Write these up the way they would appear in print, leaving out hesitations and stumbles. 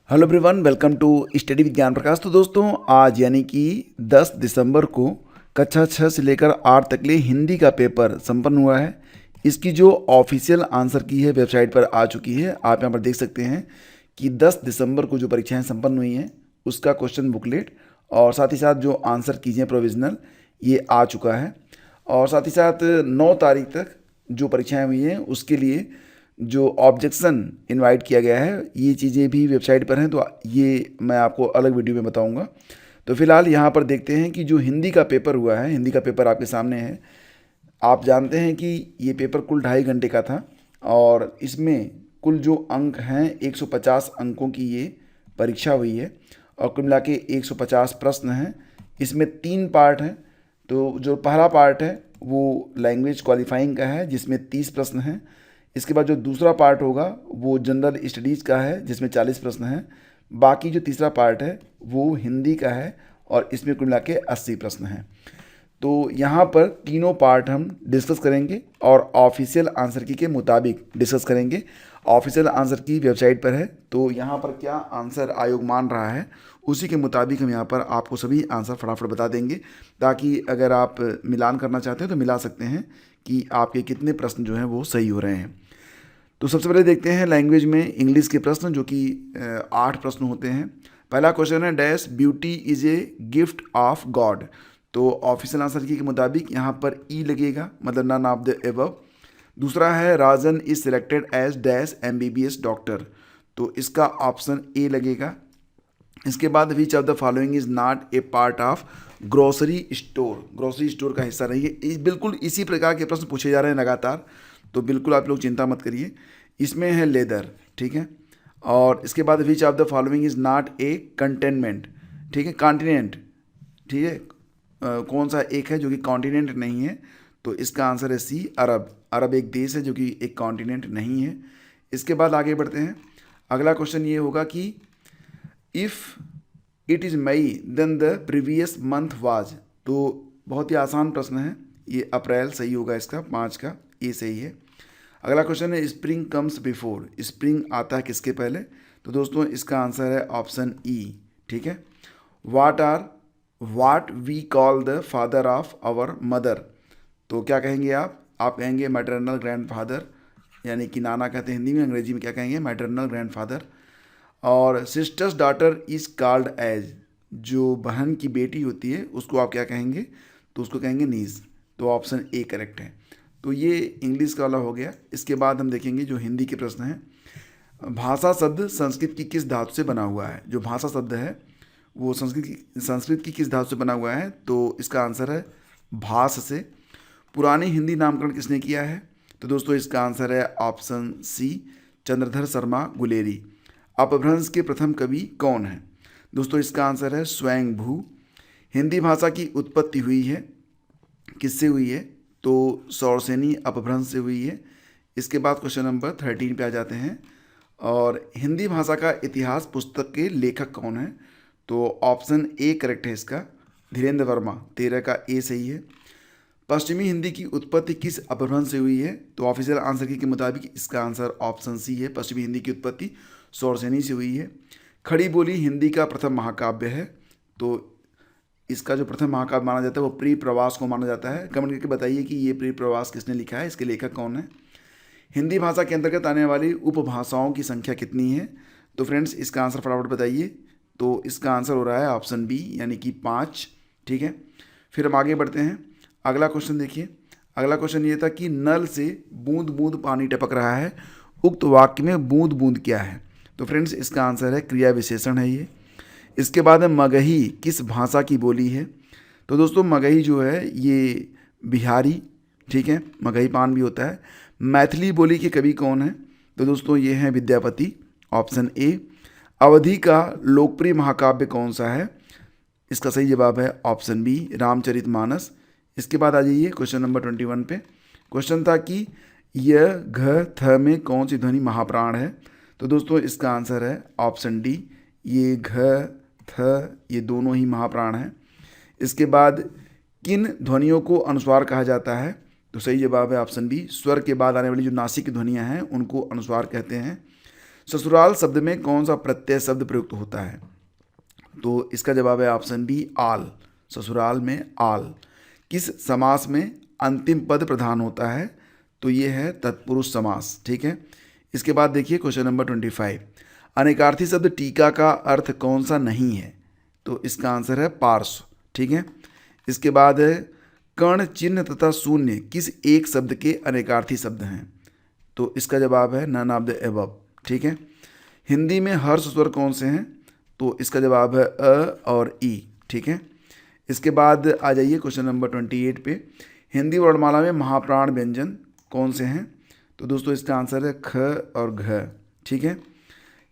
Hello everyone, welcome to study Vigyan Prakash. तो दोस्तों, आज यानी कि 10 दिसंबर को कक्षा 6 से लेकर 8 तक लिए हिंदी का पेपर संपन्न हुआ है। इसकी जो ऑफिशियल आंसर की है वेबसाइट पर आ चुकी है। आप यहाँ पर देख सकते हैं कि 10 दिसंबर को जो परीक्षाएं संपन्न हुई हैं उसका क्वेश्चन बुकलेट और साथ ही साथ जो आंसर कीजिए प्रोविजनल ये आ चुका है। और साथ ही साथ 9 तारीख तक जो परीक्षाएं हुई हैं उसके लिए जो ऑब्जेक्शन इनवाइट किया गया है, ये चीज़ें भी वेबसाइट पर हैं, तो ये मैं आपको अलग वीडियो में बताऊंगा। तो फिलहाल यहाँ पर देखते हैं कि जो हिंदी का पेपर हुआ है, हिंदी का पेपर आपके सामने है। आप जानते हैं कि ये पेपर कुल 2.5 घंटे का था और इसमें कुल जो अंक हैं 150 अंकों की ये परीक्षा हुई है और कुल मिला के 150 प्रश्न हैं। इसमें 3 पार्ट हैं। तो जो पहला पार्ट है वो लैंग्वेज क्वालिफाइंग का है जिसमें 30 प्रश्न हैं। इसके बाद जो दूसरा पार्ट होगा वो जनरल स्टडीज़ का है जिसमें 40 प्रश्न हैं। बाकी जो तीसरा पार्ट है वो हिंदी का है और इसमें कुल मिला के 80 प्रश्न हैं। तो यहाँ पर तीनों पार्ट हम डिस्कस करेंगे और ऑफिशियल आंसर की के मुताबिक डिस्कस करेंगे। ऑफिशियल आंसर की वेबसाइट पर है, तो यहाँ पर क्या आंसर आयोग मान रहा है उसी के मुताबिक हम यहाँ पर आपको सभी आंसर फटाफट बता देंगे, ताकि अगर आप मिलान करना चाहते हैं तो मिला सकते हैं कि आपके कितने प्रश्न जो हैं वो सही हो रहे हैं। तो सबसे पहले देखते हैं लैंग्वेज में इंग्लिश के प्रश्न, जो कि 8 प्रश्न होते हैं। पहला क्वेश्चन है dash beauty is a gift of God. तो ऑफिशियल आंसर की के मुताबिक यहाँ पर ई लगेगा, मतलब नन ऑफ द एबव। दूसरा है Rajan is selected as dash MBBS doctor. तो इसका ऑप्शन ए लगेगा। इसके बाद which of the following is not a part of grocery store. Grocery store का हिस्सा नहीं है। बिल्कुल इसी प्रकार के प्रश्न पूछे जा रहे हैं लगातार, तो बिल्कुल आप लोग चिंता मत करिए। इसमें है लेदर, ठीक है। और इसके बाद which of the following is not A containment, ठीक है, कॉन्टिनेंट, ठीक है। कौन सा एक है जो कि कॉन्टिनेंट नहीं है? तो इसका आंसर है सी, अरब। अरब एक देश है जो कि एक कॉन्टिनेंट नहीं है। इसके बाद आगे बढ़ते हैं। अगला क्वेश्चन ये होगा कि if it is May then the previous month was. तो बहुत ही आसान प्रश्न है ये, अप्रैल सही होगा इसका, 5 का ए सही है। अगला क्वेश्चन है स्प्रिंग कम्स बिफोर। स्प्रिंग आता है किसके पहले? तो दोस्तों इसका आंसर है ऑप्शन ई, ठीक है। What we call the father of our mother. तो क्या कहेंगे आप कहेंगे मैटरनल ग्रैंड फादर, यानी कि नाना कहते हैं हिंदी में, अंग्रेजी में क्या कहेंगे? Maternal grandfather. और sister's daughter is called as. जो बहन की बेटी होती है उसको आप क्या कहेंगे? तो उसको कहेंगे नीज। तो ऑप्शन ए करेक्ट है। तो ये इंग्लिश का वाला हो गया। इसके बाद हम देखेंगे जो हिंदी के प्रश्न हैं। भाषा शब्द संस्कृत की किस धातु से बना हुआ है? जो भाषा शब्द है वो संस्कृत की किस धातु से बना हुआ है? तो इसका आंसर है भास से। पुरानी हिंदी नामकरण किसने किया है? तो दोस्तों इसका आंसर है ऑप्शन सी, चंद्रधर शर्मा गुलेरी। अपभ्रंश के प्रथम कवि कौन है? दोस्तों इसका आंसर है स्वयंभू। हिंदी भाषा की उत्पत्ति हुई है, किससे हुई है? तो सौरसेनी अपभ्रंश से हुई है। इसके बाद क्वेश्चन नंबर 13 पे आ जाते हैं। और हिंदी भाषा का इतिहास पुस्तक के लेखक कौन है? तो ऑप्शन ए करेक्ट है इसका, धीरेन्द्र वर्मा। 13 का ए सही है। पश्चिमी हिंदी की उत्पत्ति किस अपभ्रंश से हुई है? तो ऑफिशियल आंसर की के मुताबिक इसका आंसर ऑप्शन सी है, पश्चिमी हिंदी की उत्पत्ति सौरसेनी से हुई है। खड़ी बोली हिंदी का प्रथम महाकाव्य है। तो इसका जो प्रथम महाकाव्य माना जाता है वो प्री प्रवास को माना जाता है। कमेंट करके बताइए कि ये प्री प्रवास किसने लिखा है, इसके लेखक कौन है। हिंदी भाषा के अंतर्गत आने वाली उपभाषाओं की संख्या कितनी है? तो फ्रेंड्स इसका आंसर फटाफट बताइए। तो इसका आंसर हो रहा है ऑप्शन बी, यानी कि 5, ठीक है। फिर हम आगे बढ़ते हैं। अगला क्वेश्चन देखिए। अगला क्वेश्चन ये था कि नल से बूंद बूंद पानी टपक रहा है, उक्त वाक्य में बूंद बूंद क्या है? तो फ्रेंड्स इसका आंसर है क्रिया विशेषण है ये। इसके बाद है मगही किस भाषा की बोली है? तो दोस्तों मगही जो है ये बिहारी, ठीक है, मगही पान भी होता है। मैथिली बोली के कवि कौन है? तो दोस्तों ये हैं विद्यापति, ऑप्शन ए। अवधि का लोकप्रिय महाकाव्य कौन सा है? इसका सही जवाब है ऑप्शन बी, रामचरितमानस। इसके बाद आ जाइए क्वेश्चन नंबर 21 पे। क्वेश्चन था कि य घ थ में कौन सी ध्वनि महाप्राण है? तो दोस्तों इसका आंसर है ऑप्शन डी, ये घ थ ये दोनों ही महाप्राण हैं। इसके बाद किन ध्वनियों को अनुस्वार कहा जाता है? तो सही जवाब है ऑप्शन बी, स्वर के बाद आने वाली जो नासिक ध्वनियाँ हैं उनको अनुस्वार कहते हैं। ससुराल शब्द में कौन सा प्रत्यय शब्द प्रयुक्त होता है? तो इसका जवाब है ऑप्शन बी आल। ससुराल में आल। किस समास में अंतिम पद प्रधान होता है? तो ये है तत्पुरुष समास। ठीक है। इसके बाद देखिए क्वेश्चन नंबर 25। अनेकार्थी शब्द टीका का अर्थ कौन सा नहीं है? तो इसका आंसर है पार्श्व। ठीक है। इसके बाद है कर्ण, चिन्ह तथा शून्य किस एक शब्द के अनेकार्थी शब्द हैं? तो इसका जवाब है नन ऑफ द एबव। ठीक है। हिंदी में हर्ष स्वर कौन से हैं? तो इसका जवाब है अ और ई। ठीक है। इसके बाद आ जाइए क्वेश्चन नंबर 28 पे। हिंदी वर्णमाला में महाप्राण व्यंजन कौन से हैं? तो दोस्तों इसका आंसर है ख और घ। ठीक है।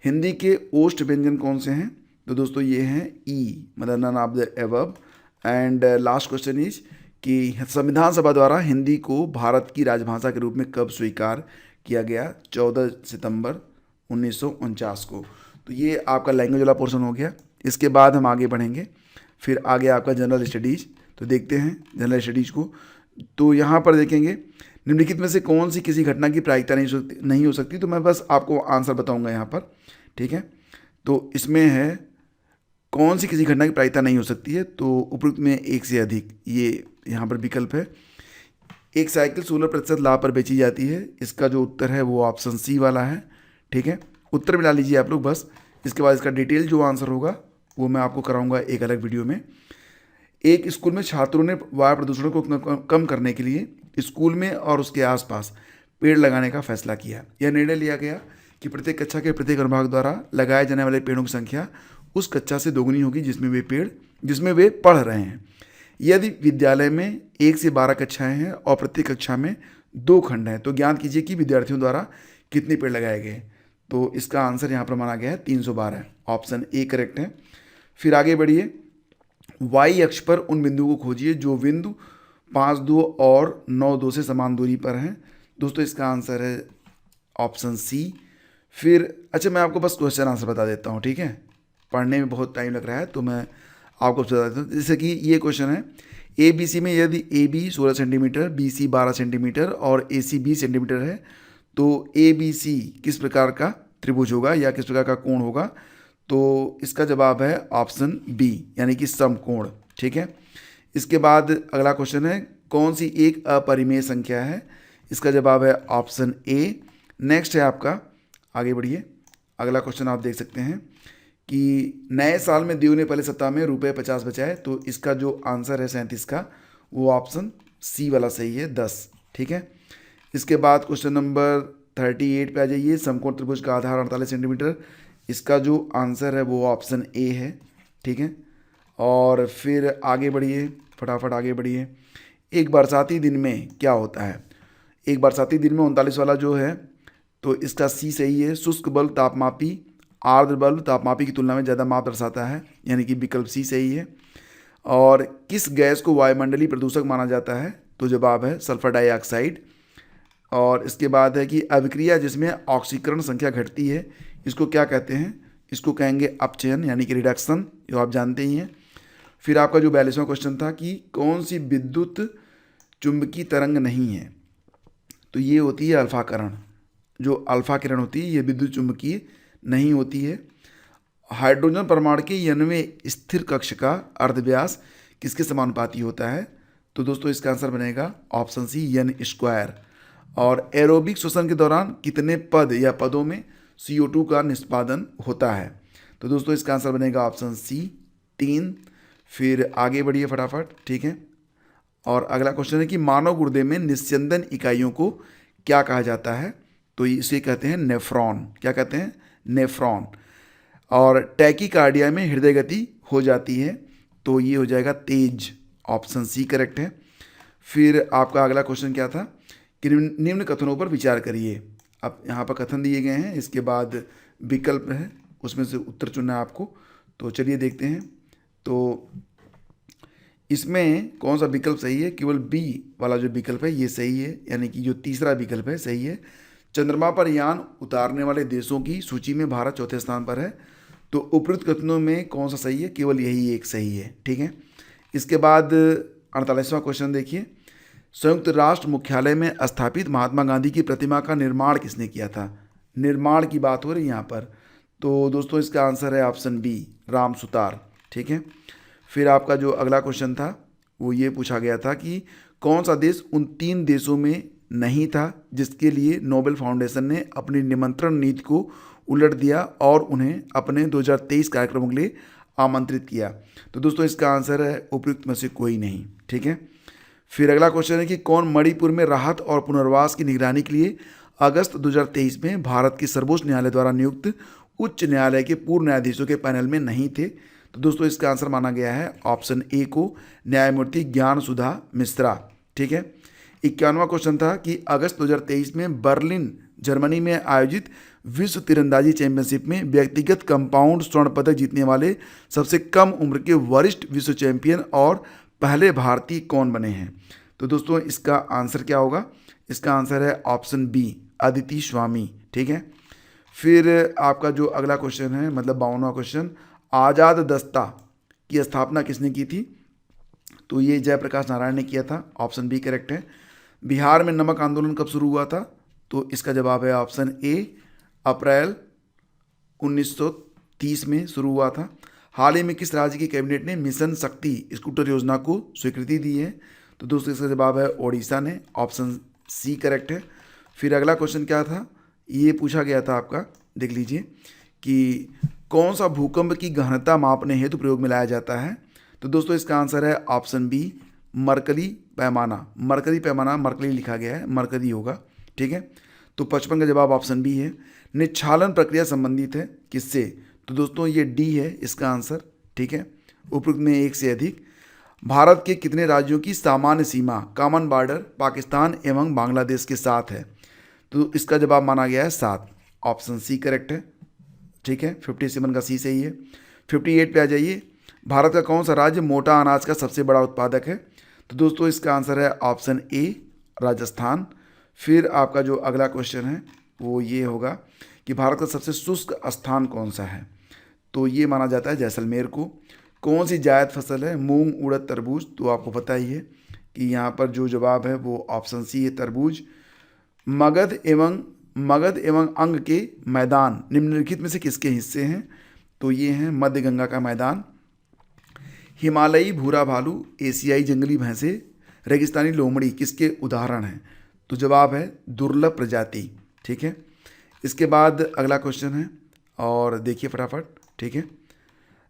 हिंदी के ओष्ठ व्यंजन कौन से हैं? तो दोस्तों ये हैं ई, मतलब none of the above. And last question is कि संविधान सभा द्वारा हिंदी को भारत की राजभाषा के रूप में कब स्वीकार किया गया? 14 सितंबर 1949 को। तो ये आपका लैंग्वेज वाला पोर्शन हो गया। इसके बाद हम आगे बढ़ेंगे, फिर आगे आपका जनरल स्टडीज़। तो देखते हैं जनरल स्टडीज़ को। तो यहाँ पर देखेंगे निम्नलिखित में से कौन सी किसी घटना की प्रायिकता नहीं हो सकती। तो मैं बस आपको आंसर बताऊँगा यहाँ पर। ठीक है। तो इसमें है कौन सी किसी घटना की प्रायिकता नहीं हो सकती है? तो उपयुक्त में एक से अधिक, ये यहाँ पर विकल्प है। एक साइकिल 16% लाभ पर बेची जाती है। इसका जो उत्तर है वो ऑप्शन सी वाला है। ठीक है। उत्तर मिला लीजिए आप लोग बस। इसके बाद इसका डिटेल जो आंसर होगा वो मैं आपको कराऊंगा एक अलग वीडियो में। एक स्कूल में छात्रों ने वायु प्रदूषण को कम करने के लिए स्कूल में और उसके आसपास पेड़ लगाने का फैसला किया। यह निर्णय लिया गया कि प्रत्येक कक्षा के प्रत्येक अनुभाग द्वारा लगाए जाने वाले पेड़ों की संख्या उस कक्षा से दोगुनी होगी जिसमें वे पढ़ रहे हैं। यदि विद्यालय में 1 से 12 कक्षाएं हैं और प्रत्येक कक्षा में 2 खंड हैं, तो ज्ञात कीजिए कि विद्यार्थियों द्वारा कितने पेड़ लगाए गए। तो इसका आंसर यहाँ पर माना गया है 312। ऑप्शन ए करेक्ट है। फिर आगे बढ़िए। वाई अक्ष पर उन बिंदुओं को खोजिए जो बिंदु 5.2 और 9.2 से समान दूरी पर हैं। दोस्तों इसका आंसर है ऑप्शन सी। फिर अच्छा, मैं आपको बस क्वेश्चन आंसर बता देता हूँ। ठीक है। पढ़ने में बहुत टाइम लग रहा है तो मैं आपको बता देता हूँ। जैसे कि ये क्वेश्चन है, ए बी सी में यदि A B 16 centimetre, B C 12 centimetre और ए सी 20 सेंटीमीटर है, तो ए बी सी किस प्रकार का त्रिभुज होगा या किस प्रकार का कोण होगा? तो इसका जवाब है ऑप्शन बी, यानी कि समकोण। ठीक है। इसके बाद अगला क्वेश्चन है, कौन सी एक अपरिमेय संख्या है? इसका जवाब है ऑप्शन ए। नेक्स्ट है आपका, आगे बढ़िए। अगला क्वेश्चन आप देख सकते हैं कि नए साल में देव ने पहले सप्ताह में रुपये 50 बचाए। तो इसका जो आंसर है 37 का, वो ऑप्शन सी वाला सही है, 10। ठीक है। इसके बाद क्वेश्चन नंबर 38 पे आ जाइए। समकोण त्रिभुज का आधार 48 सेंटीमीटर। इसका जो आंसर है वो ऑप्शन ए है। ठीक है। और फिर आगे बढ़िए, फटाफट आगे बढ़िए। एक बरसाती दिन में क्या होता है? एक बरसाती दिन में 39 वाला जो है, तो इसका सी सही है। शुष्क बल्ब तापमापी, आर्द्र बल्ब तापमापी की तुलना में ज़्यादा माप दर्शाता है, यानी कि विकल्प सी सही है। और किस गैस को वायुमंडलीय प्रदूषक माना जाता है? तो जवाब है सल्फर डाइऑक्साइड। और इसके बाद है कि अभिक्रिया जिसमें ऑक्सीकरण संख्या घटती है, इसको क्या कहते हैं? इसको कहेंगे अपचयन, यानी कि रिडक्शन, जो आप जानते ही हैं। फिर आपका जो 42वां क्वेश्चन था कि कौन सी विद्युत चुंबकीय तरंग नहीं है? तो ये होती है अल्फा किरण। जो अल्फा किरण होती है ये विद्युत चुंबकीय नहीं होती है। हाइड्रोजन परमाणु के 91 स्थिर कक्ष का अर्धव्यास किसके समानुपाती होता है? तो दोस्तों इसका आंसर बनेगा ऑप्शन सी, n स्क्वायर। और एरोबिक श्वसन के दौरान कितने पद या पदों में CO2 का निष्पादन होता है? तो दोस्तों इसका आंसर बनेगा ऑप्शन सी, 3। फिर आगे बढ़िए फटाफट। ठीक है। और अगला क्वेश्चन है कि मानव गुर्दे में निस्यंदन इकाइयों को क्या कहा जाता है? तो इसे कहते हैं नेफ्रॉन। क्या कहते हैं? नेफ्रॉन। और टैकीकार्डिया में हृदय गति हो जाती है, तो ये हो जाएगा तेज। ऑप्शन सी करेक्ट है। फिर आपका अगला क्वेश्चन क्या था कि निम्न कथनों पर विचार करिए। अब यहाँ पर कथन दिए गए हैं, इसके बाद विकल्प है, उसमें से उत्तर चुनना है आपको। तो चलिए देखते हैं। तो इसमें कौन सा विकल्प सही है? केवल बी वाला जो विकल्प है ये सही है, यानी कि जो तीसरा विकल्प है सही है। चंद्रमा पर यान उतारने वाले देशों की सूची में भारत चौथे स्थान पर है। तो उपरोक्त कथनों में कौन सा सही है? केवल यही एक सही है। ठीक है। इसके बाद 48वां क्वेश्चन देखिए। संयुक्त राष्ट्र मुख्यालय में स्थापित महात्मा गांधी की प्रतिमा का निर्माण किसने किया था? निर्माण की बात हो रही है यहाँ पर। तो दोस्तों इसका आंसर है ऑप्शन बी, राम सुतार। ठीक है। फिर आपका जो अगला क्वेश्चन था वो ये पूछा गया था कि कौन सा देश उन 3 देशों में नहीं था जिसके लिए नोबेल फाउंडेशन ने अपनी निमंत्रण नीति को उलट दिया और उन्हें अपने 2023 कार्यक्रमों के लिए आमंत्रित किया। तो दोस्तों इसका आंसर है उपयुक्त में से कोई नहीं। ठीक है। फिर अगला क्वेश्चन है कि कौन मणिपुर में राहत और पुनर्वास की निगरानी के लिए अगस्त 2023 में भारत के सर्वोच्च न्यायालय द्वारा नियुक्त उच्च न्यायालय के पूर्व न्यायाधीशों के पैनल में नहीं थे। तो दोस्तों इसका आंसर माना गया है ऑप्शन ए को, न्यायमूर्ति ज्ञान सुधा मिश्रा। ठीक है। 51वां क्वेश्चन था कि अगस्त 2023 में बर्लिन जर्मनी में आयोजित विश्व तीरंदाजी चैंपियनशिप में व्यक्तिगत कंपाउंड स्वर्ण पदक जीतने वाले सबसे कम उम्र के वरिष्ठ विश्व चैंपियन और पहले भारतीय कौन बने हैं। तो दोस्तों इसका आंसर क्या होगा, इसका आंसर है ऑप्शन बी, अदिति स्वामी। ठीक है। फिर आपका जो अगला क्वेश्चन है मतलब 52वां क्वेश्चन, आज़ाद दस्ता की स्थापना किसने की थी। तो ये जयप्रकाश नारायण ने किया था, ऑप्शन बी करेक्ट है। बिहार में नमक आंदोलन कब शुरू हुआ था। तो इसका जवाब है ऑप्शन ए, अप्रैल 1930 में शुरू हुआ था। हाल ही में किस राज्य की कैबिनेट ने मिशन शक्ति स्कूटर योजना को स्वीकृति दी है। तो दोस्तों इसका जवाब है ओडिशा ने, ऑप्शन सी करेक्ट है। फिर अगला क्वेश्चन क्या था, ये पूछा गया था आपका, देख लीजिए कि कौन सा भूकंप की गहनता मापने हेतु प्रयोग में लाया जाता है। तो दोस्तों इसका आंसर है ऑप्शन बी, मरकरी पैमाना। मरकरी पैमाना, मरकरी लिखा गया है, मरकरी होगा। ठीक है। तो 55 का जवाब ऑप्शन बी है। निच्छालन प्रक्रिया संबंधित है किससे। तो दोस्तों ये डी है इसका आंसर। ठीक है। उपयुक्त में एक से अधिक। भारत के कितने राज्यों की सामान्य सीमा कॉमन बॉर्डर पाकिस्तान एवं बांग्लादेश के साथ है। तो इसका जवाब माना गया है 7, ऑप्शन सी करेक्ट है। ठीक है। 57 का सी सही है। 58 पे आ जाइए, भारत का कौन सा राज्य मोटा अनाज का सबसे बड़ा उत्पादक है। तो दोस्तों इसका आंसर है ऑप्शन ए, राजस्थान। फिर आपका जो अगला क्वेश्चन है वो ये होगा कि भारत का सबसे शुष्क स्थान कौन सा है। तो ये माना जाता है जैसलमेर को। कौन सी जायद फसल है, मूंग उड़द तरबूज। तो आपको पता ही है कि यहाँ पर जो जवाब है वो ऑप्शन सी है, तरबूज। मगध एवं अंग के मैदान निम्नलिखित में से किसके हिस्से हैं। तो ये हैं मध्य गंगा का मैदान, हिमालयी भूरा भालू, एशियाई जंगली भैंसे, रेगिस्तानी लोमड़ी किसके उदाहरण हैं। तो जवाब है दुर्लभ प्रजाति। ठीक है। इसके बाद अगला क्वेश्चन है और देखिए फटाफट। ठीक है।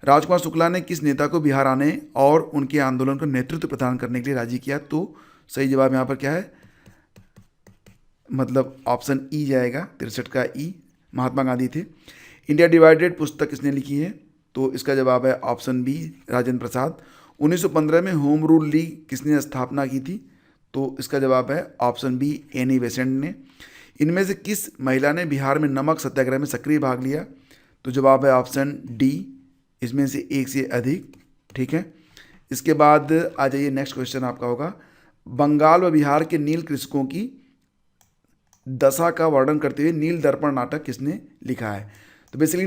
राजकुमार शुक्ला ने किस नेता को बिहार आने और उनके आंदोलन को नेतृत्व प्रदान करने के लिए राजी किया। तो सही जवाब यहाँ पर क्या है, मतलब ऑप्शन ई जाएगा, 63 का ई, महात्मा गांधी थे। इंडिया डिवाइडेड पुस्तक किसने लिखी है। तो इसका जवाब है ऑप्शन बी, राजेंद्र प्रसाद। 1915 में होम रूल लीग किसने स्थापना की थी। तो इसका जवाब है ऑप्शन बी, एनी बेसेंट ने। इनमें से किस महिला ने बिहार में नमक सत्याग्रह में सक्रिय भाग लिया। तो जवाब है ऑप्शन डी, इसमें से एक से अधिक। ठीक है। इसके बाद आ जाइए, नेक्स्ट क्वेश्चन आपका होगा, बंगाल व बिहार के नील कृषकों की दशा का वर्णन करते हुए नील दर्पण नाटक किसने लिखा है। तो बेसिकली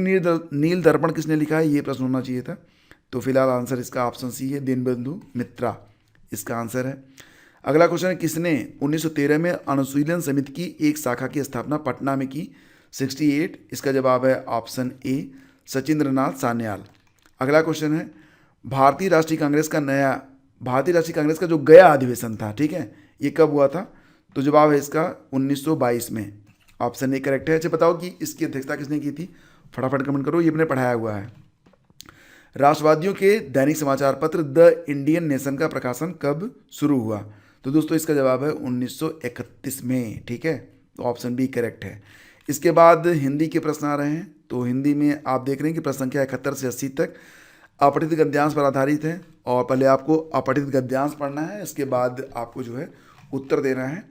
नील दर्पण किसने लिखा है, ये प्रश्न होना चाहिए था। तो फिलहाल आंसर इसका ऑप्शन सी है, दीनबंधु मित्रा इसका आंसर है। अगला क्वेश्चन है, किसने 1913 में अनुशीलन समिति की एक शाखा की स्थापना पटना में की। 68, इसका जवाब है ऑप्शन ए, सचिंद्र नाथ सान्याल। अगला क्वेश्चन है, भारतीय राष्ट्रीय कांग्रेस का जो गया अधिवेशन था, ठीक है, ये कब हुआ था। तो जवाब है इसका 1922 में, ऑप्शन ए करेक्ट है। अच्छा बताओ कि इसकी अध्यक्षता किसने की थी, फटाफट कमेंट करो, ये मैंने पढ़ाया हुआ है। राष्ट्रवादियों के दैनिक समाचार पत्र द इंडियन नेशन का प्रकाशन कब शुरू हुआ। तो दोस्तों इसका जवाब है 1931 में। ठीक है। तो ऑप्शन बी करेक्ट है। इसके बाद हिंदी के प्रश्न आ रहे हैं। तो हिंदी में आप देख रहे हैं कि प्रश्न संख्या 71 से 80 तक अपठित गद्यांश पर आधारित है और पहले आपको अपठित गद्यांश पढ़ना है, इसके बाद आपको जो है उत्तर देना है।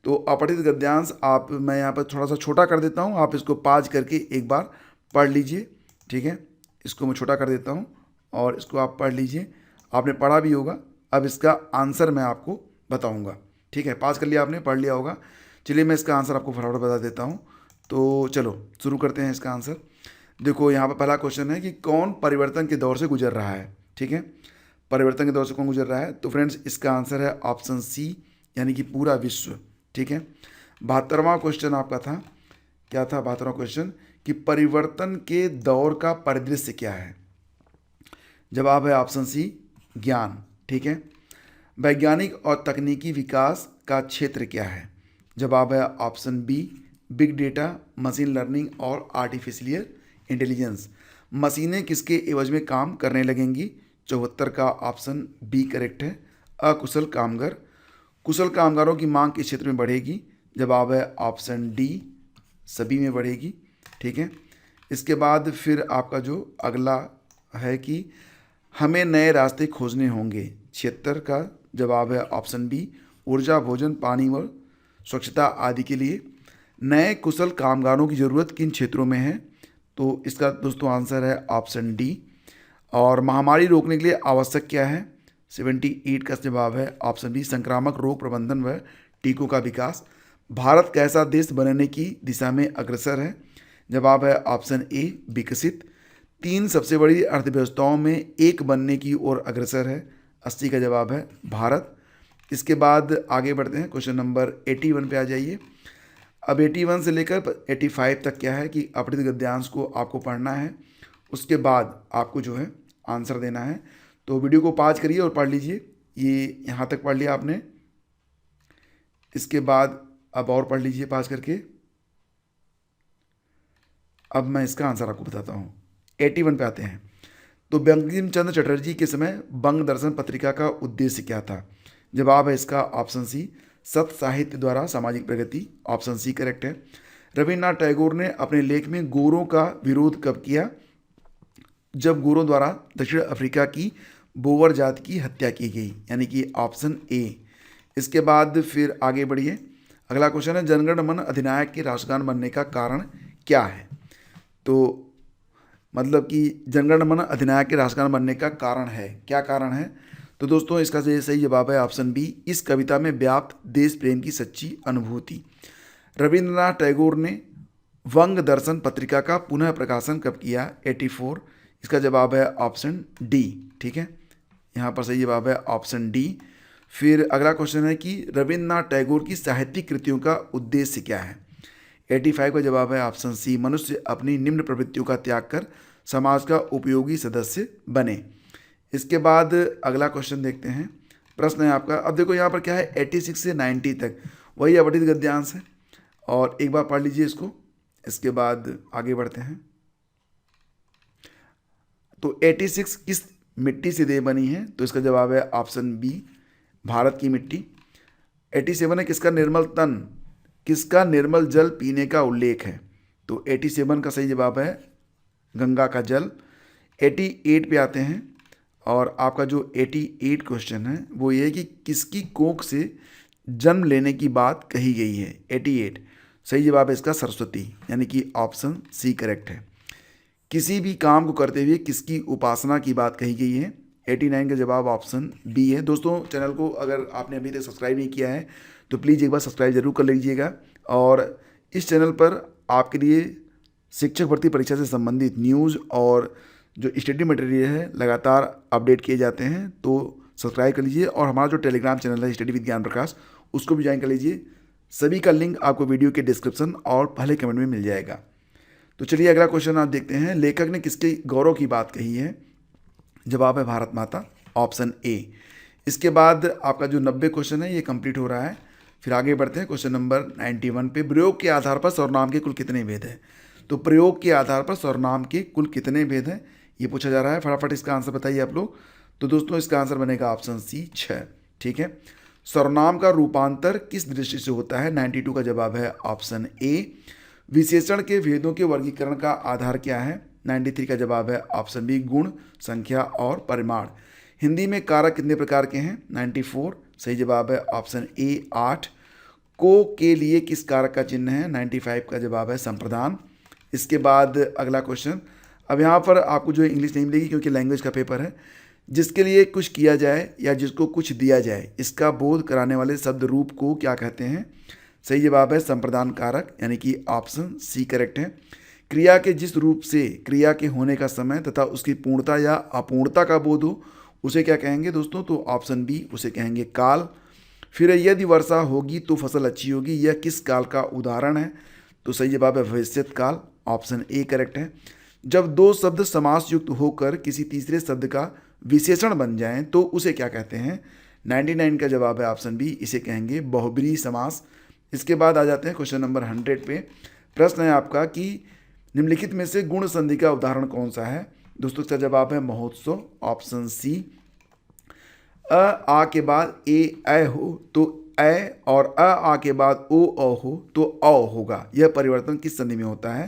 तो अपठित गद्यांश मैं यहाँ पर थोड़ा सा छोटा कर देता हूँ, आप इसको पाज करके एक बार पढ़ लीजिए। ठीक है। इसको मैं छोटा कर देता हूँ और इसको आप पढ़ लीजिए, आपने पढ़ा भी होगा। अब इसका आंसर मैं आपको बताऊँगा। ठीक है। पाज कर लिया आपने, पढ़ लिया होगा। चलिए मैं इसका आंसर आपको फटाफट बता देता हूँ। तो चलो शुरू करते हैं इसका आंसर। देखो यहाँ पर पहला क्वेश्चन है कि कौन परिवर्तन के दौर से गुजर रहा है। ठीक है। परिवर्तन के दौर से कौन गुजर रहा है। तो फ्रेंड्स इसका आंसर है ऑप्शन सी, यानी कि पूरा विश्व। ठीक है। 72वां क्वेश्चन आपका था क्या था 72वां क्वेश्चन कि परिवर्तन के दौर का परिदृश्य क्या है। जवाब है ऑप्शन सी ज्ञान। ठीक है। वैज्ञानिक और तकनीकी विकास का क्षेत्र क्या है। जवाब है option B big data, machine learning और आर्टिफिशियल इंटेलिजेंस। मशीनें किसके एवज में काम करने लगेंगी। 74 का ऑप्शन बी करेक्ट है। अकुशल कामगार, कुशल कामगारों की मांग किस क्षेत्र में बढ़ेगी। जवाब है ऑप्शन डी सभी में बढ़ेगी। ठीक है। इसके बाद फिर आपका जो अगला है कि हमें नए रास्ते खोजने होंगे। 76 का जवाब है ऑप्शन बी ऊर्जा, भोजन, पानी व स्वच्छता आदि के लिए नए कुशल कामगारों की ज़रूरत किन क्षेत्रों में है। तो इसका दोस्तों आंसर है ऑप्शन डी। और महामारी रोकने के लिए आवश्यक क्या है। 78 का जवाब है ऑप्शन बी संक्रामक रोग प्रबंधन व टीकों का विकास। भारत कैसा देश बनने की दिशा में अग्रसर है। जवाब है ऑप्शन ए विकसित। 3 सबसे बड़ी अर्थव्यवस्थाओं में एक बनने की ओर अग्रसर है। 80 का जवाब है भारत। इसके बाद आगे बढ़ते हैं, क्वेश्चन नंबर 81 पे आ जाइए। अब 81 से लेकर 85 तक क्या है कि अपठित गद्यांश को आपको पढ़ना है, उसके बाद आपको जो है आंसर देना है। तो वीडियो को पॉज करिए और पढ़ लीजिए। ये यहाँ तक पढ़ लिया आपने, इसके बाद अब और पढ़ लीजिए पॉज करके। अब मैं इसका आंसर आपको बताता हूँ। 81 पे आते हैं। तो बंकिम चंद्र चटर्जी के समय बंग दर्शन पत्रिका का उद्देश्य क्या था। जवाब है इसका ऑप्शन सी सत्य साहित्य द्वारा सामाजिक प्रगति। ऑप्शन सी करेक्ट है। रविन्द्रनाथ टैगोर ने अपने लेख में गोरों का विरोध कब किया। जब गोरों द्वारा दक्षिण अफ्रीका की बोवर जाति की हत्या की गई, यानी कि ऑप्शन ए। इसके बाद फिर आगे बढ़िए। अगला क्वेश्चन है जनगण मन अधिनायक के राष्ट्रगान बनने का कारण क्या है। तो मतलब कि जनगण मन अधिनायक के राष्ट्रगान बनने का कारण है, क्या कारण है। तो दोस्तों इसका सही जवाब है ऑप्शन बी इस कविता में व्याप्त देश प्रेम की सच्ची अनुभूति। रविंद्रनाथ टैगोर ने वंग दर्शन पत्रिका का पुनः प्रकाशन कब किया। 84। इसका जवाब है ऑप्शन डी। ठीक है, यहाँ पर सही जवाब है ऑप्शन डी। फिर अगला क्वेश्चन है कि रविंद्रनाथ टैगोर की साहित्यिक कृतियों का उद्देश्य क्या है। 85 का जवाब है ऑप्शन सी मनुष्य अपनी निम्न प्रवृत्तियों का त्याग कर समाज का उपयोगी सदस्य बने। इसके बाद अगला क्वेश्चन देखते हैं। प्रश्न है आपका, अब देखो यहाँ पर क्या है 86 से 90 तक वही अपठित गद्यांश है, और एक बार पढ़ लीजिए इसको, इसके बाद आगे बढ़ते हैं। तो 86 किस मिट्टी से देह बनी है। तो इसका जवाब है ऑप्शन बी भारत की मिट्टी। 87 है किसका निर्मल तन, किसका निर्मल जल पीने का उल्लेख है। तो 87 का सही जवाब है गंगा का जल। 88 पे आते हैं, और आपका जो 88 क्वेश्चन है वो ये है कि किसकी कोख से जन्म लेने की बात कही गई है। 88 सही जवाब है इसका सरस्वती, यानी कि ऑप्शन सी करेक्ट है। किसी भी काम को करते हुए किसकी उपासना की बात कही गई है। 89 का जवाब ऑप्शन बी है। दोस्तों चैनल को अगर आपने अभी तक सब्सक्राइब नहीं किया है तो प्लीज़ एक बार सब्सक्राइब जरूर कर लीजिएगा। और इस चैनल पर आपके लिए शिक्षक भर्ती परीक्षा से संबंधित न्यूज़ और जो स्टडी मटेरियल है लगातार अपडेट किए जाते हैं, तो सब्सक्राइब कर लीजिए। और हमारा जो टेलीग्राम चैनल है स्टडी विद ज्ञान प्रकाश, उसको भी ज्वाइन कर लीजिए। सभी का लिंक आपको वीडियो के डिस्क्रिप्शन और पहले कमेंट में मिल जाएगा। तो चलिए अगला क्वेश्चन आप देखते हैं। लेखक ने किसके गौरव की बात कही है। जवाब है भारत माता, ऑप्शन ए। इसके बाद आपका जो 90 क्वेश्चन है ये कंप्लीट हो रहा है। फिर आगे बढ़ते हैं क्वेश्चन नंबर 91 पे। प्रयोग के आधार पर सर्वनाम के कुल कितने भेद हैं। तो प्रयोग के आधार पर सर्वनाम के कुल कितने भेद हैं ये पूछा जा रहा है। फटाफट इसका आंसर बताइए आप लोग। तो दोस्तों इसका आंसर बनेगा ऑप्शन सी 6। ठीक है। सर्वनाम का रूपांतर किस दृष्टि से होता है। 92 का जवाब है ऑप्शन ए। विशेषण के भेदों के वर्गीकरण का आधार क्या है। 93 का जवाब है ऑप्शन बी गुण, संख्या और परिमाण। हिंदी में कारक कितने प्रकार के हैं। 94 सही जवाब है ऑप्शन ए 8। को के लिए किस कारक का चिन्ह है। 95 का जवाब है संप्रदान। इसके बाद अगला क्वेश्चन, अब यहाँ पर आपको जो इंग्लिश नहीं मिलेगी क्योंकि लैंग्वेज का पेपर है। जिसके लिए कुछ किया जाए या जिसको कुछ दिया जाए इसका बोध कराने वाले शब्द रूप को क्या कहते हैं। सही जवाब है संप्रदान कारक, यानी कि ऑप्शन सी करेक्ट है। क्रिया के जिस रूप से क्रिया के होने का समय तथा उसकी पूर्णता या अपूर्णता का बोध हो उसे क्या कहेंगे दोस्तों। तो ऑप्शन बी उसे कहेंगे काल। फिर यदि वर्षा होगी तो फसल अच्छी होगी, यह किस काल का उदाहरण है। तो सही जवाब है भविष्यत काल, ऑप्शन ए करेक्ट है। जब दो शब्द समास युक्त होकर किसी तीसरे शब्द का विशेषण बन जाएं तो उसे क्या कहते हैं? 99 का जवाब है ऑप्शन बी, इसे कहेंगे बहुब्रीहि समास। इसके बाद आ जाते हैं क्वेश्चन नंबर 100 पे। प्रश्न है आपका कि निम्नलिखित में से गुण संधि का उदाहरण कौन सा है? दोस्तों इसका जवाब है महोत्सव, ऑप्शन सी। आ के बाद ए हो तो ए, और आ के बाद ओ हो तो औ होगा। यह परिवर्तन किस संधि में होता है?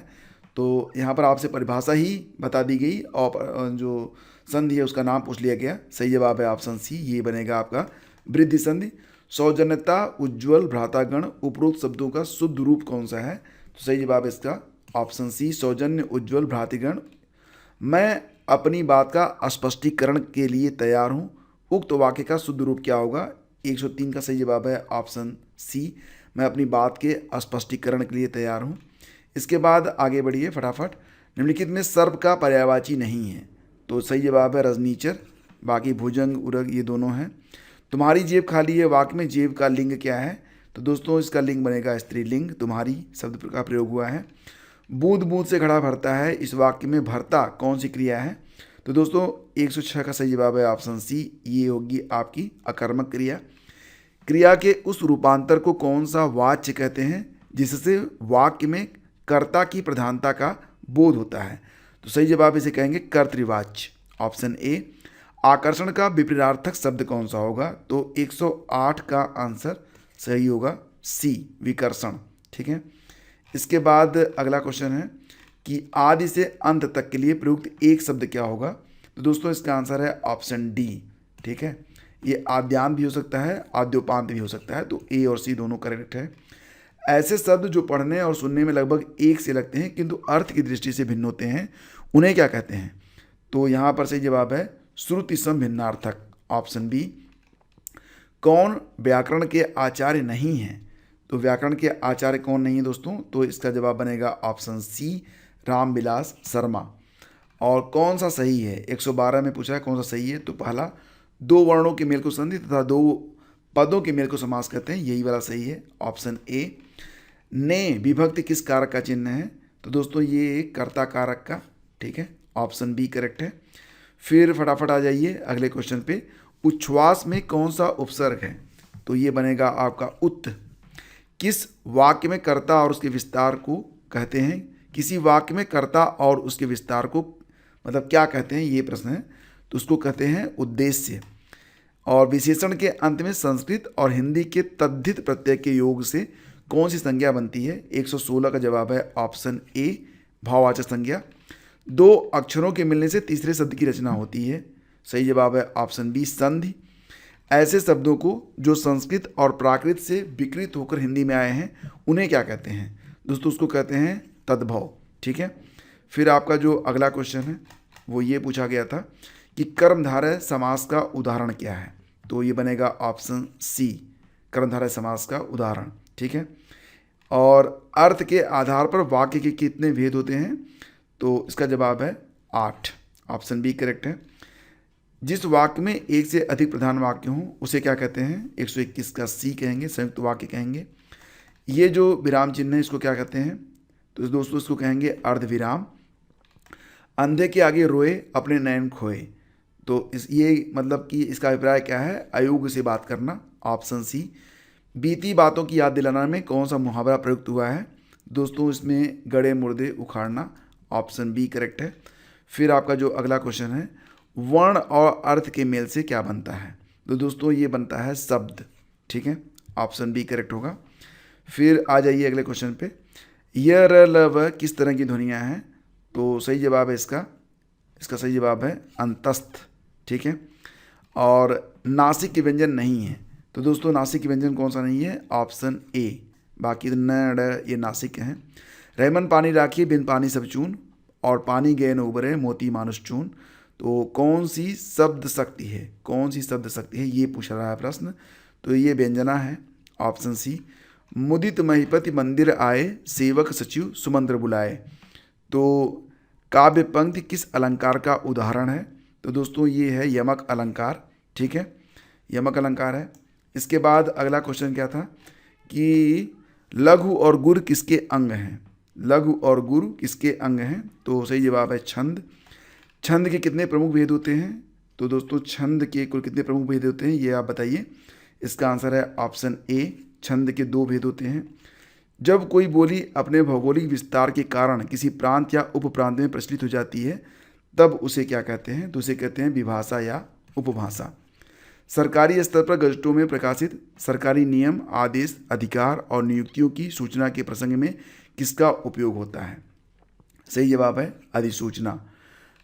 तो यहाँ पर आपसे परिभाषा ही बता दी गई और जो संधि है उसका नाम पूछ लिया गया। सही जवाब है ऑप्शन सी, ये बनेगा आपका वृद्धि संधि। सौजन्यता, उज्ज्वल, भ्रातागण, उपरोक्त शब्दों का शुद्ध रूप कौन सा है? तो सही जवाब है इसका ऑप्शन सी, सौजन्य, उज्ज्वल, भ्रातृगण। मैं अपनी बात का स्पष्टीकरण के लिए तैयार हूँ, उक्त वाक्य का शुद्ध रूप क्या होगा? 103 का सही जवाब है ऑप्शन सी, मैं अपनी बात के स्पष्टीकरण के लिए तैयार हूँ। इसके बाद आगे बढ़िए फटाफट। निम्नलिखित में सर्प का पर्यायवाची नहीं है, तो सही जवाब है रजनीचर, बाकी भुजंग, उरग ये दोनों हैं। तुम्हारी जेब खाली है वाक्य में जेब का लिंग क्या है? तो दोस्तों इसका लिंग बनेगा स्त्रीलिंग, तुम्हारी शब्द का प्रयोग हुआ है। बूंद बूंद से घड़ा भरता है, इस वाक्य में भरता कौन सी क्रिया है? तो दोस्तों 106 का सही जवाब है ऑप्शन सी, ये होगी आपकी अकर्मक क्रिया। क्रिया के उस रूपांतर को कौन सा वाच्य कहते हैं जिससे वाक्य में कर्ता की प्रधानता का बोध होता है? तो सही जवाब इसे कहेंगे कर्तृवाच्य, ऑप्शन ए। आकर्षण का विपरीतार्थक शब्द कौन सा होगा? तो 108 का आंसर सही होगा सी, विकर्षण। ठीक है। इसके बाद अगला क्वेश्चन है कि आदि से अंत तक के लिए प्रयुक्त एक शब्द क्या होगा? तो दोस्तों इसका आंसर है ऑप्शन डी। ठीक है, ये आद्यांत भी हो सकता है, आद्योपांत भी हो सकता है, तो ए और सी दोनों करेक्ट है। ऐसे शब्द जो पढ़ने और सुनने में लगभग एक से लगते हैं किंतु अर्थ की दृष्टि से भिन्न होते हैं, उन्हें क्या कहते हैं? तो यहाँ पर सही जवाब है श्रुति सम भिन्नार्थक, ऑप्शन बी। कौन व्याकरण के आचार्य नहीं हैं? तो व्याकरण के आचार्य कौन नहीं है दोस्तों? तो इसका जवाब बनेगा ऑप्शन सी, रामविलास शर्मा। और कौन सा सही है? 112 में पूछा है कौन सा सही है, तो पहला दो वर्णों के मेल को संधि तथा दो पदों के मेल को समास कहते हैं, यही वाला सही है, ऑप्शन ए। ने विभक्ति किस कारक का चिन्ह है? तो दोस्तों ये कर्ता कारक का, ठीक है, ऑप्शन बी करेक्ट है। फिर फटाफट आ जाइए अगले क्वेश्चन पे। उच्छ्वास में कौन सा उपसर्ग है? तो ये बनेगा आपका उत्त। किस वाक्य में कर्ता और उसके विस्तार को कहते हैं? किसी वाक्य में कर्ता और उसके विस्तार को मतलब क्या कहते हैं, ये प्रश्न है। तो उसको कहते हैं उद्देश्य। और विशेषण के अंत में संस्कृत और हिंदी के तद्धित प्रत्यय के योग से कौन सी संज्ञा बनती है? 116 का जवाब है ऑप्शन ए, भाववाचक संज्ञा। दो अक्षरों के मिलने से तीसरे शब्द की रचना होती है, सही जवाब है ऑप्शन बी, संधि। ऐसे शब्दों को जो संस्कृत और प्राकृत से विकृत होकर हिंदी में आए हैं उन्हें क्या कहते हैं? दोस्तों उसको कहते हैं तद्भव। ठीक है। फिर आपका जो अगला क्वेश्चन है वो ये पूछा गया था कि कर्मधारय समास का उदाहरण क्या है? तो ये बनेगा ऑप्शन सी, कर्मधारय समास का उदाहरण। ठीक है। और अर्थ के आधार पर वाक्य के कितने भेद होते हैं? तो इसका जवाब है 8, ऑप्शन बी करेक्ट है। जिस वाक्य में एक से अधिक प्रधान वाक्य हों उसे क्या कहते हैं? 121 का सी कहेंगे, संयुक्त वाक्य कहेंगे। ये जो विराम चिन्ह है इसको क्या कहते हैं? तो दोस्तों इसको कहेंगे अर्धविराम। अंधे के आगे रोए अपने नयन खोए, तो ये मतलब कि इसका अभिप्राय क्या है? अयोग्य से बात करना, ऑप्शन सी। बीती बातों की याद दिलाना में कौन सा मुहावरा प्रयुक्त हुआ है? दोस्तों इसमें गड़े मुर्दे उखाड़ना, ऑप्शन बी करेक्ट है। फिर आपका जो अगला क्वेश्चन है, वर्ण और अर्थ के मेल से क्या बनता है? तो दोस्तों ये बनता है शब्द। ठीक है, ऑप्शन बी करेक्ट होगा। फिर आ जाइए अगले क्वेश्चन पे। य र ल व किस तरह की ध्वनियाँ हैं? तो सही जवाब है इसका सही जवाब है अंतस्थ। ठीक है। और नासिक के व्यंजन नहीं है, तो दोस्तों नासिक के व्यंजन कौन सा नहीं है? Option A. बाकी तो न ड ये नासिक हैं। रहमन पानी राखिए बिन पानी सब चून, और पानी गए न उबरे मोती मानुष चून। तो कौन सी शब्द शक्ति है? कौन सी शब्द शक्ति है, ये पूछ रहा है प्रश्न। तो ये व्यंजना है, ऑप्शन सी। मुदित महिपति मंदिर आए, सेवक सचिव सुमंत्र बुलाए। तो काव्य पंक्ति किस अलंकार का उदाहरण है? तो दोस्तों ये है यमक अलंकार। ठीक है, यमक अलंकार है। इसके बाद अगला क्वेश्चन क्या था कि लघु और गुर किसके अंग हैं? लघु और गुरु किसके अंग हैं? तो सही जवाब है छंद। छंद के कितने प्रमुख भेद होते हैं? तो दोस्तों छंद के कुल कितने प्रमुख भेद होते हैं ये आप बताइए। इसका आंसर है ऑप्शन ए, छंद के 2 भेद होते हैं। जब कोई बोली अपने भौगोलिक विस्तार के कारण किसी प्रांत या उपप्रांत में प्रचलित हो जाती है तब उसे क्या कहते हैं? तो उसे कहते हैं विभाषा या उपभाषा। सरकारी स्तर पर गजटों में प्रकाशित सरकारी नियम, आदेश, अधिकार और नियुक्तियों की सूचना के प्रसंग में किसका उपयोग होता है? सही जवाब है अधिसूचना।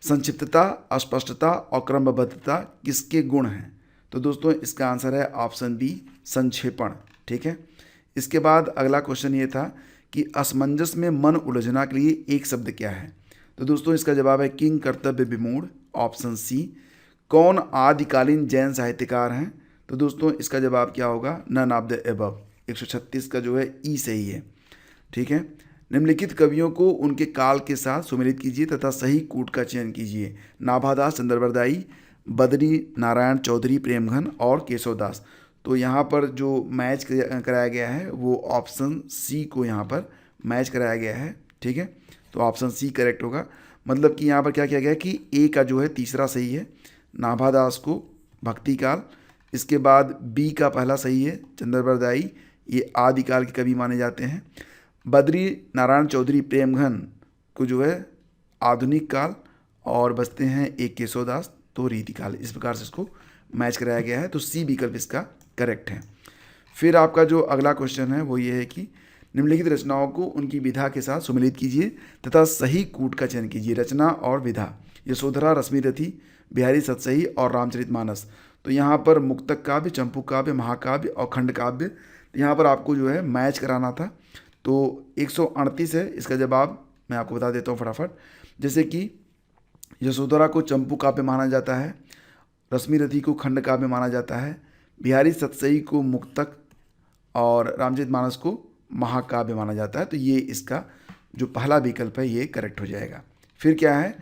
संक्षिप्तता, अस्पष्टता और क्रमबद्धता किसके गुण हैं? तो दोस्तों इसका आंसर है ऑप्शन बी, संक्षेपण। ठीक है। इसके बाद अगला क्वेश्चन ये था कि असमंजस में मन उलझना के लिए एक शब्द क्या है? तो दोस्तों इसका जवाब है किंग कर्तव्य विमूढ़, ऑप्शन सी। कौन आदिकालीन जैन साहित्यकार हैं? तो दोस्तों इसका जवाब क्या होगा? None of the above. 136 का जो है ई सही है। ठीक है। निम्नलिखित कवियों को उनके काल के साथ सुमेलित कीजिए तथा सही कूट का चयन कीजिए। नाभादास, चंद्रवरदाई, बद्री नारायण चौधरी, प्रेमघन और केशवदास। तो यहाँ पर जो मैच कराया गया है वो ऑप्शन सी को यहाँ पर मैच कराया गया है। ठीक है। तो ऑप्शन सी करेक्ट होगा। मतलब कि यहाँ पर क्या किया गया कि ए का जो है तीसरा सही है, नाभादास को भक्तिकाल। इसके बाद बी का पहला सही है, चंद्रवरदाई, ये आदिकाल के कवि माने जाते हैं। बद्री नारायण चौधरी प्रेमघन को जो है आधुनिक काल, और बचते हैं एक केशवदास तो रीतिकाल। इस प्रकार से इसको मैच कराया गया है। तो सी विकल्प इसका करेक्ट है। फिर आपका जो अगला क्वेश्चन है वो ये है कि निम्नलिखित रचनाओं को उनकी विधा के साथ सुमेलित कीजिए तथा सही कूट का चयन कीजिए। रचना और विधा, यशोधरा, रश्मिरथी, बिहारी सतसही और रामचरितमानस। तो यहाँ पर मुक्तक काव्य, चंपू काव्य, महाकाव्य और खंड काव्य, यहाँ पर आपको जो है मैच कराना था। तो 138 है इसका जवाब। मैं आपको बता देता हूँ फटाफट। जैसे कि यशोधरा को चंपू काव्य माना जाता है, रश्मिरथी को खंड काव्य माना जाता है, बिहारी सतसही को मुक्तक और रामचरितमानस को महाकाव्य माना जाता है। तो ये इसका जो पहला विकल्प है ये करेक्ट हो जाएगा। फिर क्या है?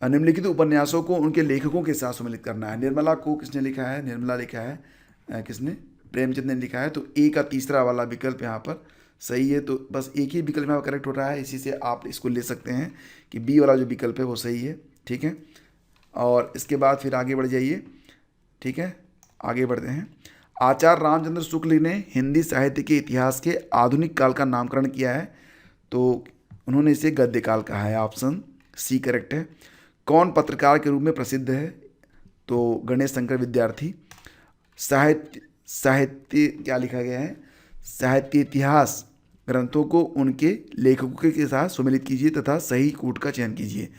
निम्नलिखित उपन्यासों को उनके लेखकों के साथ सम्मिलित करना है। निर्मला को किसने लिखा है? निर्मला लिखा है किसने? प्रेमचंद ने लिखा है। तो ए का तीसरा वाला विकल्प यहाँ पर सही है। तो बस एक ही विकल्प यहाँ पर करेक्ट हो रहा है, इसी से आप इसको ले सकते हैं कि बी वाला जो विकल्प है वो सही है। ठीक है। और इसके बाद फिर आगे बढ़ जाइए। ठीक है, आगे बढ़ते हैं। आचार्य रामचंद्र शुक्ल ने हिंदी साहित्य के इतिहास के आधुनिक काल का नामकरण किया है। तो उन्होंने इसे गद्य काल कहा है। ऑप्शन सी करेक्ट है। कौन पत्रकार के रूप में प्रसिद्ध है? तो गणेश शंकर विद्यार्थी। साहित्य क्या लिखा गया है? साहित्य इतिहास ग्रंथों को उनके लेखकों के साथ सुमेलित कीजिए तथा सही कूट का चयन कीजिए।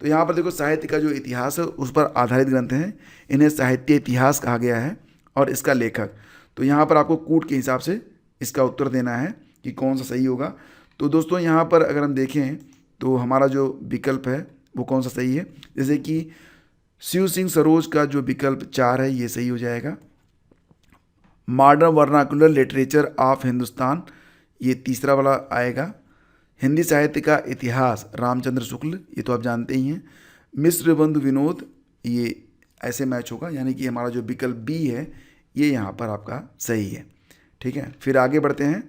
तो यहाँ पर देखो साहित्य का जो इतिहास है उस पर आधारित ग्रंथ हैं, इन्हें साहित्य इतिहास कहा गया है। और इसका लेखक, तो यहाँ पर आपको कूट के हिसाब से इसका उत्तर देना है कि कौन सा सही होगा। तो दोस्तों यहाँ पर अगर हम देखें तो हमारा जो विकल्प है वो कौन सा सही है? जैसे कि शिव सिंह सरोज का जो विकल्प 4 है ये सही हो जाएगा। Modern vernacular literature of Hindustan, ये तीसरा वाला आएगा। हिंदी साहित्य का इतिहास रामचंद्र शुक्ल, ये तो आप जानते ही हैं। मिश्र बंधु विनोद, ये ऐसे मैच होगा, यानी कि हमारा जो विकल्प बी है ये यहाँ पर आपका सही है। ठीक है, फिर आगे बढ़ते हैं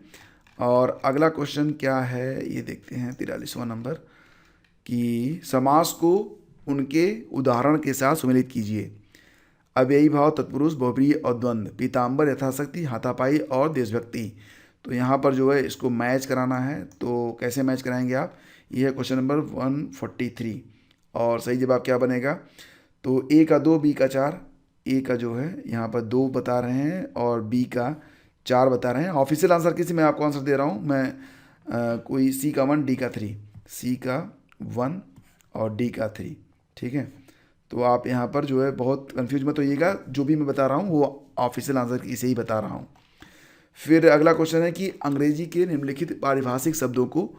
और अगला क्वेश्चन क्या है ये देखते हैं। 43वां नंबर कि समास को उनके उदाहरण के साथ सुमेलित कीजिए। अव्ययी भाव, तत्पुरुष, बहुब्रीहि और द्वंद्व, पीताम्बर, यथाशक्ति, हाथापाई और देशभक्ति। तो यहाँ पर जो है इसको मैच कराना है। तो कैसे मैच कराएंगे आप? ये है क्वेश्चन नंबर 143 और सही जवाब क्या बनेगा? तो ए का 2, बी का 4। ए का जो है यहाँ पर 2 बता रहे हैं और बी का 4 बता रहे हैं। ऑफिशियल आंसर किसी मैं आपको आंसर दे रहा हूँ मैं, कोई सी का 1, डी का 3, सी का 1 और डी का 3। ठीक है, तो आप यहाँ पर जो है बहुत कंफ्यूज मत होइएगा, जो भी मैं बता रहा हूँ वो ऑफिशियल आंसर इसे ही बता रहा हूँ। फिर अगला क्वेश्चन है कि अंग्रेजी के निम्नलिखित पारिभाषिक शब्दों को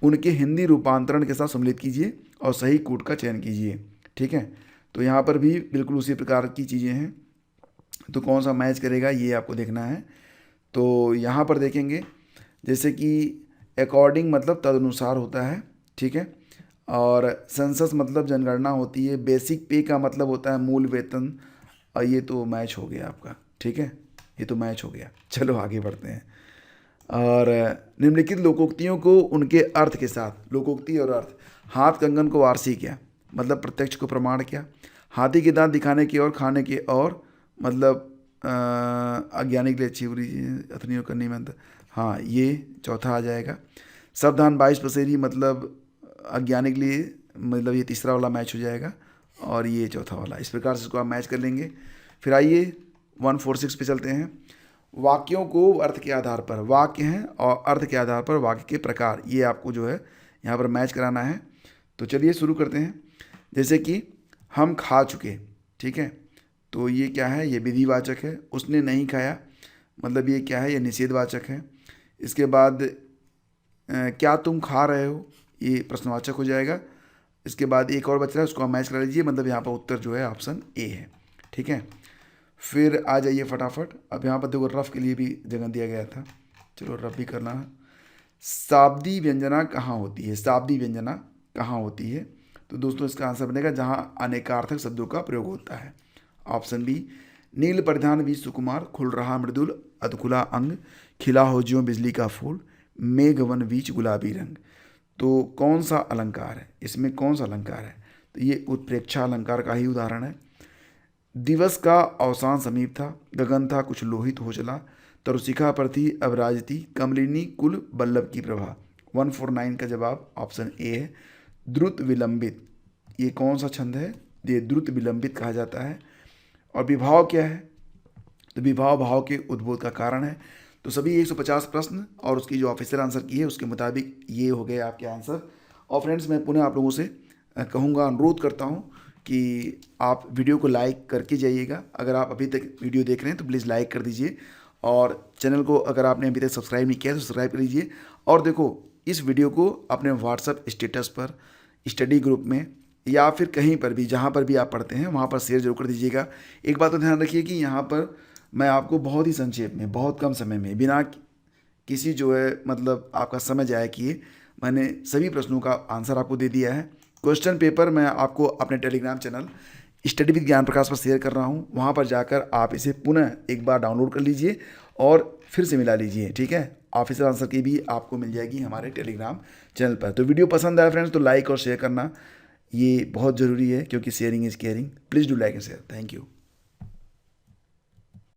उनके हिंदी रूपांतरण के साथ सम्मिलित कीजिए और सही कूट का चयन कीजिए। ठीक है, तो यहाँ पर भी बिल्कुल उसी प्रकार की चीज़ें हैं। तो कौन सा मैच करेगा ये आपको देखना है। तो यहाँ पर देखेंगे जैसे कि अकॉर्डिंग मतलब तदनुसार होता है। ठीक है, और सेंसस मतलब जनगणना होती है। बेसिक पे का मतलब होता है मूल वेतन, और ये तो मैच हो गया आपका। ठीक है, ये तो मैच हो गया। चलो आगे बढ़ते हैं। और निम्नलिखित लोकोक्तियों को उनके अर्थ के साथ, लोकोक्ति और अर्थ। हाथ कंगन को वारसी क्या, मतलब प्रत्यक्ष को प्रमाण क्या। हाथी के दांत दिखाने की और खाने की और, मतलब अज्ञानी के लिए अच्छी बुरी अथनियों करनी में अंतर। हाँ, ये चौथा आ जाएगा। सावधान 22 पसेरी, मतलब अज्ञानी के लिए, मतलब ये तीसरा वाला मैच हो जाएगा और ये चौथा वाला। इस प्रकार से इसको आप मैच कर लेंगे। फिर आइए 146 पे चलते हैं। वाक्यों को अर्थ के आधार पर, वाक्य हैं और अर्थ के आधार पर वाक्य के प्रकार, ये आपको जो है यहाँ पर मैच कराना है। तो चलिए शुरू करते हैं। जैसे कि हम खा चुके, ठीक है, तो ये क्या है, ये विधिवाचक है। उसने नहीं खाया, मतलब ये क्या है, ये निषेधवाचक है। इसके बाद क्या तुम खा रहे हो, ये प्रश्नवाचक हो जाएगा। इसके बाद एक और बच रहा है, उसको आप मैच करा लीजिए, मतलब यहाँ पर उत्तर जो है ऑप्शन ए है, ठीक है। फिर आ जाइए फटाफट। अब यहाँ पर देखो रफ के लिए भी जगह दिया गया था, चलो रफ भी करना है। शाब्दी व्यंजना कहाँ होती है, शाब्दी व्यंजना कहाँ होती है, तो दोस्तों इसका आंसर बनेगा जहाँ अनेकार्थक शब्दों का प्रयोग होता है। ऑप्शन बी, नील परिधान भी सुकुमार, खुल रहा मृदुल अधकुला अंग, खिला हो ज्यों बिजली का फूल, मेघवन बीच गुलाबी रंग। तो कौन सा अलंकार है, इसमें कौन सा अलंकार है, तो ये उत्प्रेक्षा अलंकार का ही उदाहरण है। दिवस का अवसान समीप था, गगन था कुछ लोहित हो चला, तरुशिखा पर थी अब राजती, कमलिनी कुल बल्लभ की प्रभा। 149 का जवाब ऑप्शन ए है। द्रुत विलंबित, ये कौन सा छंद है, ये द्रुत विलंबित कहा जाता है। और विभाव क्या है, तो विभाव भाव के उद्भव का कारण है। तो सभी 150 प्रश्न और उसकी जो ऑफिशियल आंसर की है उसके मुताबिक ये हो गए आपके आंसर। और फ्रेंड्स, मैं पुनः आप लोगों से कहूँगा, अनुरोध करता हूँ कि आप वीडियो को लाइक करके जाइएगा। अगर आप अभी तक वीडियो देख रहे हैं तो प्लीज़ लाइक कर दीजिए, और चैनल को अगर आपने अभी तक सब्सक्राइब नहीं किया तो सब्सक्राइब कर लीजिए। और देखो, इस वीडियो को अपने व्हाट्सएप स्टेटस पर, स्टडी ग्रुप में, या फिर कहीं पर भी जहाँ पर भी आप पढ़ते हैं वहाँ पर शेयर जरूर कर दीजिएगा। एक बात तो ध्यान रखिए कि यहाँ पर मैं आपको बहुत ही संक्षेप में, बहुत कम समय में, बिना किसी जो है मतलब आपका समय जाया किए, मैंने सभी प्रश्नों का आंसर आपको दे दिया है। क्वेश्चन पेपर मैं आपको अपने टेलीग्राम चैनल स्टडी विद ज्ञान प्रकाश पर शेयर कर रहा हूँ, वहाँ पर जाकर आप इसे पुनः एक बार डाउनलोड कर लीजिए और फिर से मिला लीजिए, ठीक है। ऑफिशियल आंसर की भी आपको मिल जाएगी हमारे टेलीग्राम चैनल पर। तो वीडियो पसंद आया फ्रेंड्स तो लाइक और शेयर करना ये बहुत ज़रूरी है, क्योंकि sharing is caring. Please do like and share. Thank you.